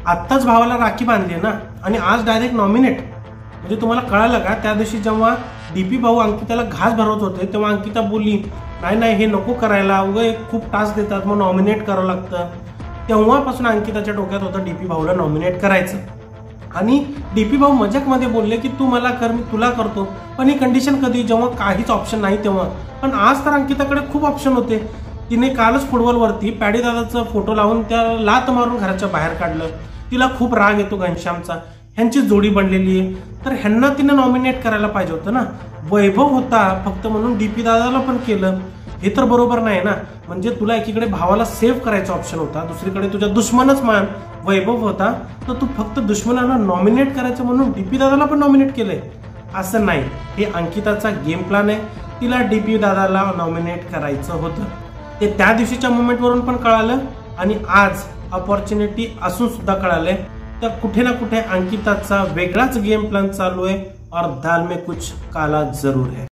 आत्ताच भावाला राखी बांधली ना आणि आज डायरेक्ट नॉमिनेट, म्हणजे तुम्हाला कळालं का? त्या दिवशी जेव्हा डीपी भाऊ अंकिताला घास भरवत होते तेव्हा अंकिता बोलली नाही नाही हे नको करायला, उगा खूप टास्क देतात मग नॉमिनेट करावं लागतं. तेव्हापासून अंकिताच्या डोक्यात होतं डीपी भाऊला नॉमिनेट करायचं. आणि डीपी भाऊ मजाकमध्ये बोलले की तू मला कर मी तुला करतो, पण ही कंडिशन कधी? जेव्हा काहीच ऑप्शन नाही तेव्हा. पण आज तर अंकिताकडे खूप ऑप्शन होते. तिने कालच फुटबॉलवरती पॅडी दादाचा फोटो लावून त्या लात मारून घराच्या बाहेर काढलं. तिला खूप राग येतो घनश्यामचा, ह्यांची जोडी बनलेली आहे, तर ह्यांना तिने नॉमिनेट करायला पाहिजे होतं ना. वैभव होता फक्त म्हणून डीपी दादाला पण केलं, हे तर बरोबर नाही ना. म्हणजे तुला एकीकडे भावाला सेव्ह करायचा ऑप्शन होता, दुसरीकडे तुझ्या दुश्मनच मान वैभव होता, तर तू फक्त दुश्मनाला नॉमिनेट करायचं म्हणून डीपी दादाला पण नॉमिनेट केलंय. असं नाही, हे अंकिताचा गेम प्लॅन आहे. तिला डीपी दादाला नॉमिनेट करायचं होतं. ते त्या दिवशीच्या मोमेंटवरून पण कळालं आणि आज अपॉर्च्युनिटी असून सुद्धा कळालंय. तर कुठे ना कुठे अंकिताचा वेगळाच गेम प्लॅन चालू आहे और दाल में कुछ काला जरूर है.